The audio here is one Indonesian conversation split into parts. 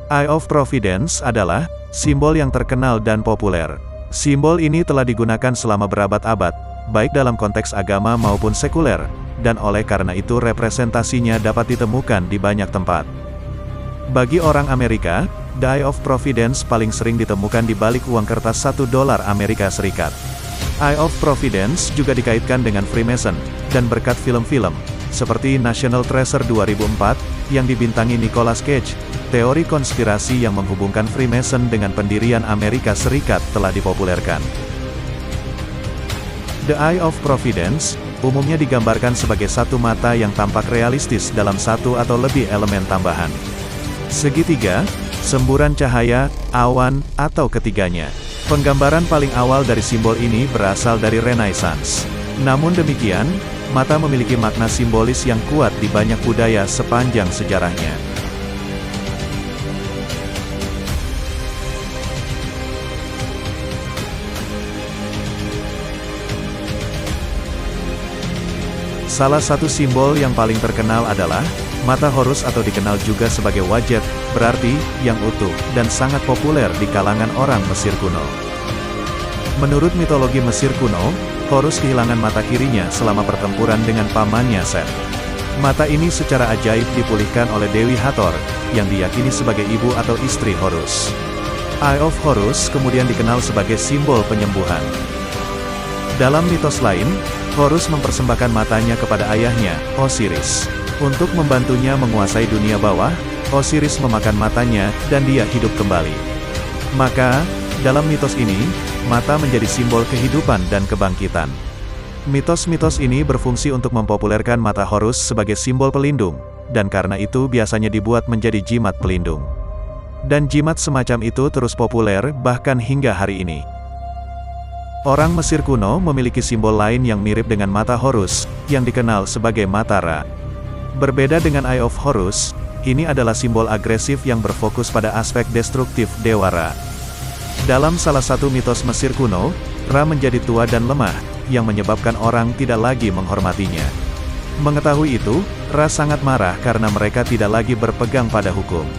Eye of Providence adalah simbol yang terkenal dan populer. Simbol ini telah digunakan selama berabad-abad, baik dalam konteks agama maupun sekuler, dan oleh karena itu representasinya dapat ditemukan di banyak tempat. Bagi orang Amerika, The Eye of Providence paling sering ditemukan di balik uang kertas $1 Amerika Serikat. Eye of Providence juga dikaitkan dengan Freemason, dan berkat film-film, seperti National Treasure 2004, yang dibintangi Nicolas Cage. Teori konspirasi yang menghubungkan Freemason dengan pendirian Amerika Serikat telah dipopulerkan. The Eye of Providence umumnya digambarkan sebagai satu mata yang tampak realistis dalam satu atau lebih elemen tambahan. Segitiga, semburan cahaya, awan, atau ketiganya. Penggambaran paling awal dari simbol ini berasal dari Renaissance. Namun demikian, mata memiliki makna simbolis yang kuat di banyak budaya sepanjang sejarahnya. Salah satu simbol yang paling terkenal adalah mata Horus atau dikenal juga sebagai Wadjet, berarti yang utuh, dan sangat populer di kalangan orang Mesir kuno. Menurut mitologi Mesir kuno, Horus kehilangan mata kirinya selama pertempuran dengan pamannya Set. Mata ini secara ajaib dipulihkan oleh Dewi Hathor, yang diyakini sebagai ibu atau istri Horus. Eye of Horus kemudian dikenal sebagai simbol penyembuhan. Dalam mitos lain, Horus mempersembahkan matanya kepada ayahnya, Osiris. Untuk membantunya menguasai dunia bawah, Osiris memakan matanya, dan dia hidup kembali. Maka, dalam mitos ini, mata menjadi simbol kehidupan dan kebangkitan. Mitos-mitos ini berfungsi untuk mempopulerkan mata Horus sebagai simbol pelindung, dan karena itu biasanya dibuat menjadi jimat pelindung. Dan jimat semacam itu terus populer bahkan hingga hari ini. Orang Mesir kuno memiliki simbol lain yang mirip dengan mata Horus, yang dikenal sebagai mata Ra. Berbeda dengan Eye of Horus, ini adalah simbol agresif yang berfokus pada aspek destruktif Dewa Ra. Dalam salah satu mitos Mesir kuno, Ra menjadi tua dan lemah, yang menyebabkan orang tidak lagi menghormatinya. Mengetahui itu, Ra sangat marah karena mereka tidak lagi berpegang pada hukum.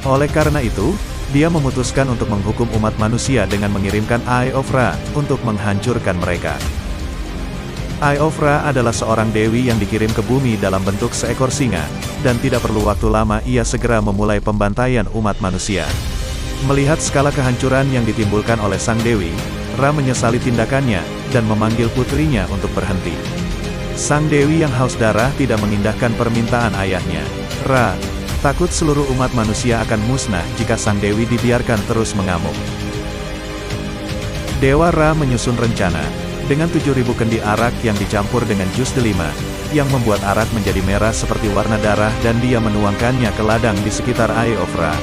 Oleh karena itu, dia memutuskan untuk menghukum umat manusia dengan mengirimkan Eye of Ra untuk menghancurkan mereka. Eye of Ra adalah seorang dewi yang dikirim ke bumi dalam bentuk seekor singa, dan tidak perlu waktu lama ia segera memulai pembantaian umat manusia. Melihat skala kehancuran yang ditimbulkan oleh sang dewi, Ra menyesali tindakannya, dan memanggil putrinya untuk berhenti. Sang dewi yang haus darah tidak mengindahkan permintaan ayahnya. Ra takut seluruh umat manusia akan musnah jika sang dewi dibiarkan terus mengamuk. Dewa Ra menyusun rencana, dengan 7.000 kendi arak yang dicampur dengan jus delima, yang membuat arak menjadi merah seperti warna darah dan dia menuangkannya ke ladang di sekitar Eye of Ra.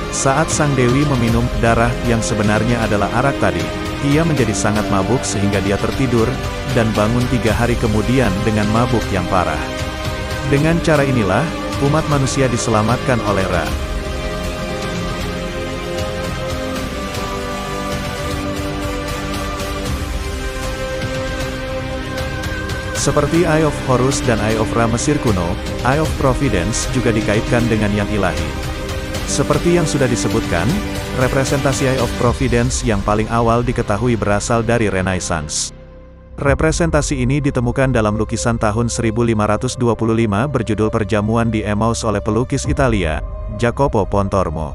Saat sang dewi meminum darah yang sebenarnya adalah arak tadi, ia menjadi sangat mabuk sehingga dia tertidur, dan bangun 3 hari kemudian dengan mabuk yang parah. Dengan cara inilah, umat manusia diselamatkan oleh Ra. Seperti Eye of Horus dan Eye of Ra Mesir kuno, Eye of Providence juga dikaitkan dengan yang ilahi. Seperti yang sudah disebutkan, representasi Eye of Providence yang paling awal diketahui berasal dari Renaissance. Representasi ini ditemukan dalam lukisan tahun 1525 berjudul Perjamuan di Emmaus oleh pelukis Italia, Jacopo Pontormo.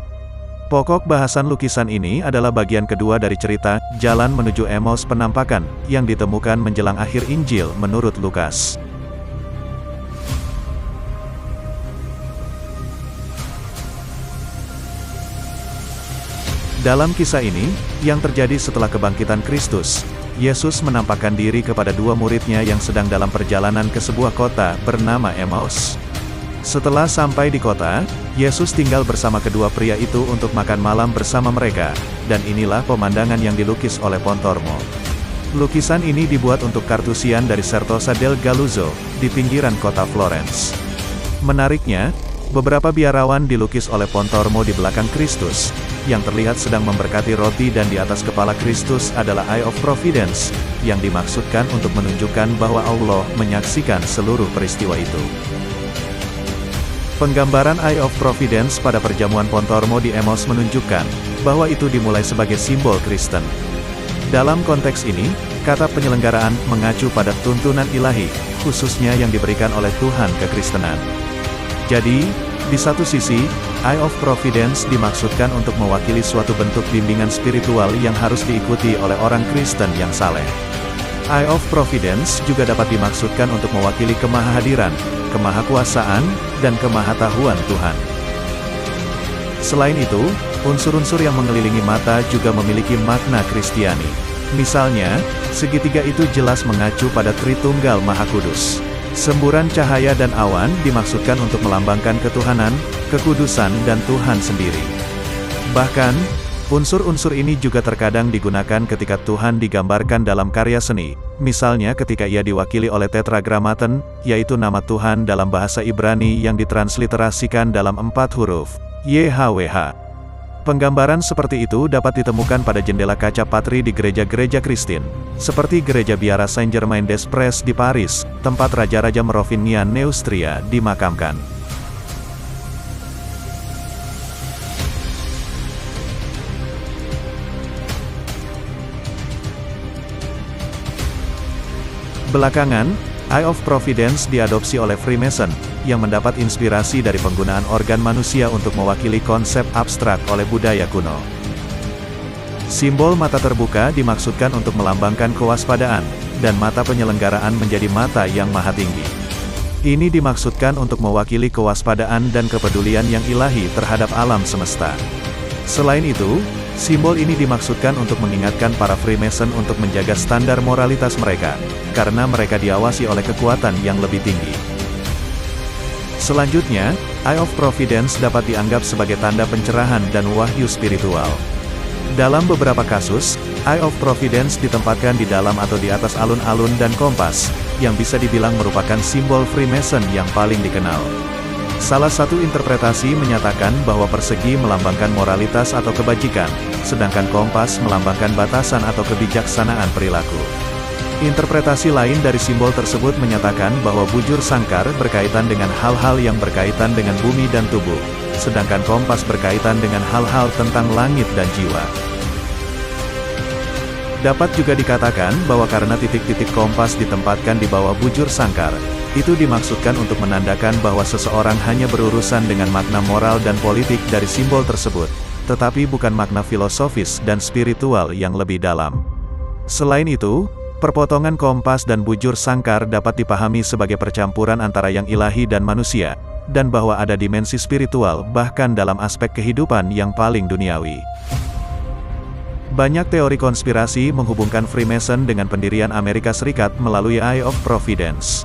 Pokok bahasan lukisan ini adalah bagian kedua dari cerita Jalan Menuju Emmaus Penampakan, yang ditemukan menjelang akhir Injil menurut Lukas. Dalam kisah ini, yang terjadi setelah kebangkitan Kristus, Yesus menampakkan diri kepada 2 muridnya yang sedang dalam perjalanan ke sebuah kota bernama Emmaus. Setelah sampai di kota, Yesus tinggal bersama kedua pria itu untuk makan malam bersama mereka, dan inilah pemandangan yang dilukis oleh Pontormo. Lukisan ini dibuat untuk Kartusian dari Certosa del Galuzzo, di pinggiran kota Florence. Menariknya, beberapa biarawan dilukis oleh Pontormo di belakang Kristus, yang terlihat sedang memberkati roti dan di atas kepala Kristus adalah Eye of Providence, yang dimaksudkan untuk menunjukkan bahwa Allah menyaksikan seluruh peristiwa itu. Penggambaran Eye of Providence pada perjamuan Pontormo di Emmaus menunjukkan bahwa itu dimulai sebagai simbol Kristen. Dalam konteks ini, kata penyelenggaraan mengacu pada tuntunan ilahi, khususnya yang diberikan oleh Tuhan kekristenan. Jadi, di satu sisi, Eye of Providence dimaksudkan untuk mewakili suatu bentuk bimbingan spiritual yang harus diikuti oleh orang Kristen yang saleh. Eye of Providence juga dapat dimaksudkan untuk mewakili kemahahadiran, kemahakuasaan, dan kemahatahuan Tuhan. Selain itu, unsur-unsur yang mengelilingi mata juga memiliki makna Kristiani. Misalnya, segitiga itu jelas mengacu pada Tritunggal Maha Kudus. Semburan cahaya dan awan dimaksudkan untuk melambangkan ketuhanan, kekudusan, dan Tuhan sendiri. Bahkan, unsur-unsur ini juga terkadang digunakan ketika Tuhan digambarkan dalam karya seni, misalnya ketika ia diwakili oleh Tetragrammaton, yaitu nama Tuhan dalam bahasa Ibrani yang ditransliterasikan dalam 4 huruf, YHWH. Penggambaran seperti itu dapat ditemukan pada jendela kaca patri di gereja-gereja Kristen, seperti Gereja Biara Saint-Germain-des-Prés di Paris, tempat Raja-Raja Merovingian Neustria dimakamkan. Belakangan, Eye of Providence diadopsi oleh Freemason, yang mendapat inspirasi dari penggunaan organ manusia untuk mewakili konsep abstrak oleh budaya kuno. Simbol mata terbuka dimaksudkan untuk melambangkan kewaspadaan, dan mata penyelenggaraan menjadi mata yang maha tinggi. Ini dimaksudkan untuk mewakili kewaspadaan dan kepedulian yang ilahi terhadap alam semesta. Selain itu, simbol ini dimaksudkan untuk mengingatkan para Freemason untuk menjaga standar moralitas mereka, karena mereka diawasi oleh kekuatan yang lebih tinggi. Selanjutnya, Eye of Providence dapat dianggap sebagai tanda pencerahan dan wahyu spiritual. Dalam beberapa kasus, Eye of Providence ditempatkan di dalam atau di atas alun-alun dan kompas, yang bisa dibilang merupakan simbol Freemason yang paling dikenal. Salah satu interpretasi menyatakan bahwa persegi melambangkan moralitas atau kebajikan, sedangkan kompas melambangkan batasan atau kebijaksanaan perilaku. Interpretasi lain dari simbol tersebut menyatakan bahwa bujur sangkar berkaitan dengan hal-hal yang berkaitan dengan bumi dan tubuh, sedangkan kompas berkaitan dengan hal-hal tentang langit dan jiwa. Dapat juga dikatakan bahwa karena titik-titik kompas ditempatkan di bawah bujur sangkar, itu dimaksudkan untuk menandakan bahwa seseorang hanya berurusan dengan makna moral dan politik dari simbol tersebut, tetapi bukan makna filosofis dan spiritual yang lebih dalam. Selain itu, perpotongan kompas dan bujur sangkar dapat dipahami sebagai percampuran antara yang ilahi dan manusia, dan bahwa ada dimensi spiritual bahkan dalam aspek kehidupan yang paling duniawi. Banyak teori konspirasi menghubungkan Freemason dengan pendirian Amerika Serikat melalui Eye of Providence.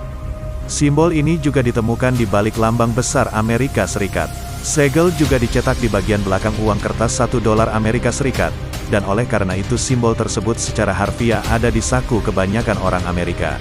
Simbol ini juga ditemukan di balik lambang besar Amerika Serikat. Segel juga dicetak di bagian belakang uang kertas $1 Amerika Serikat, dan oleh karena itu simbol tersebut secara harfiah ada di saku kebanyakan orang Amerika.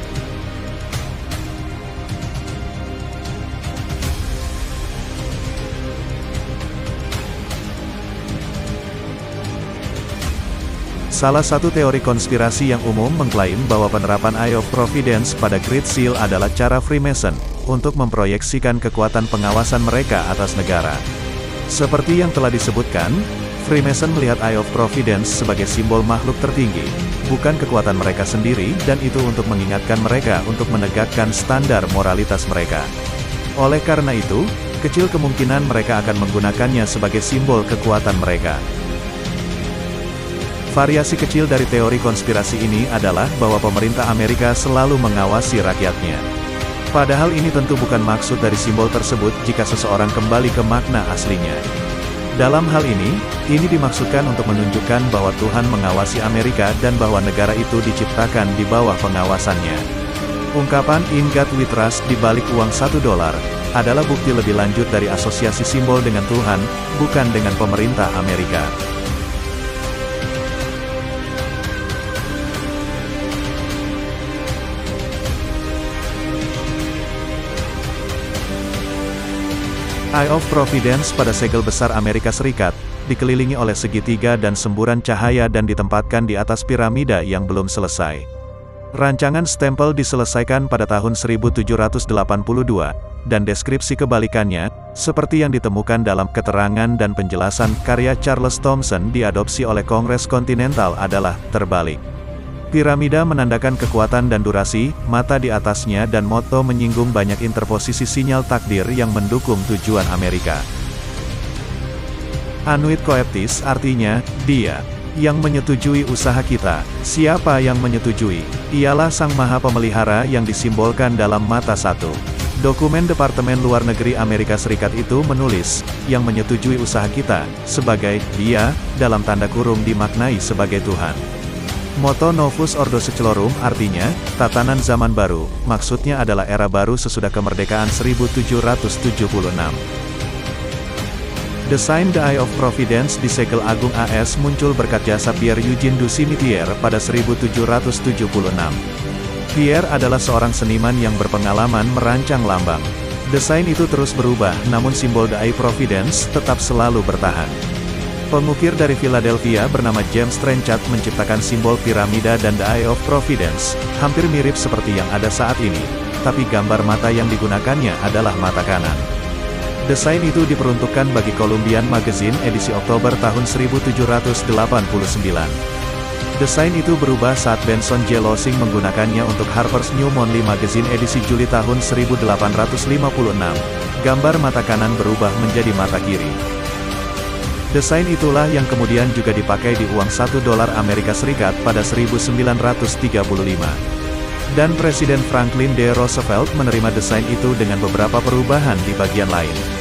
Salah satu teori konspirasi yang umum mengklaim bahwa penerapan Eye of Providence pada Great Seal adalah cara Freemason untuk memproyeksikan kekuatan pengawasan mereka atas negara. Seperti yang telah disebutkan, Freemason melihat Eye of Providence sebagai simbol makhluk tertinggi, bukan kekuatan mereka sendiri, dan itu untuk mengingatkan mereka untuk menegakkan standar moralitas mereka. Oleh karena itu, kecil kemungkinan mereka akan menggunakannya sebagai simbol kekuatan mereka. Variasi kecil dari teori konspirasi ini adalah bahwa pemerintah Amerika selalu mengawasi rakyatnya. Padahal ini tentu bukan maksud dari simbol tersebut jika seseorang kembali ke makna aslinya. Dalam hal ini dimaksudkan untuk menunjukkan bahwa Tuhan mengawasi Amerika dan bahwa negara itu diciptakan di bawah pengawasannya. Ungkapan "In God We Trust" di balik uang $1 adalah bukti lebih lanjut dari asosiasi simbol dengan Tuhan, bukan dengan pemerintah Amerika. Eye of Providence pada segel besar Amerika Serikat, dikelilingi oleh segitiga dan semburan cahaya dan ditempatkan di atas piramida yang belum selesai. Rancangan stempel diselesaikan pada tahun 1782, dan deskripsi kebalikannya, seperti yang ditemukan dalam keterangan dan penjelasan karya Charles Thomson diadopsi oleh Kongres Kontinental adalah terbalik. Piramida menandakan kekuatan dan durasi, mata di atasnya dan moto menyinggung banyak interposisi sinyal takdir yang mendukung tujuan Amerika. Annuit coeptis artinya, dia yang menyetujui usaha kita. Siapa yang menyetujui? Ialah Sang Maha Pemelihara yang disimbolkan dalam mata satu. Dokumen Departemen Luar Negeri Amerika Serikat itu menulis, yang menyetujui usaha kita, sebagai dia, dalam tanda kurung dimaknai sebagai Tuhan. Moto Novus Ordo Seclorum artinya, tatanan zaman baru, maksudnya adalah era baru sesudah kemerdekaan 1776. Desain The Eye of Providence di Segel Agung AS muncul berkat jasa Pierre Eugène du Cimetière pada 1776. Pierre adalah seorang seniman yang berpengalaman merancang lambang. Desain itu terus berubah, namun simbol The Eye Providence tetap selalu bertahan. Pengukir dari Philadelphia bernama James Trenchard menciptakan simbol piramida dan The Eye of Providence, hampir mirip seperti yang ada saat ini, tapi gambar mata yang digunakannya adalah mata kanan. Desain itu diperuntukkan bagi Columbian Magazine edisi Oktober tahun 1789. Desain itu berubah saat Benson J. Lossing menggunakannya untuk Harper's New Monthly Magazine edisi Juli tahun 1856. Gambar mata kanan berubah menjadi mata kiri. Desain itulah yang kemudian juga dipakai di uang $1 Amerika Serikat pada 1935. Dan Presiden Franklin D. Roosevelt menerima desain itu dengan beberapa perubahan di bagian lain.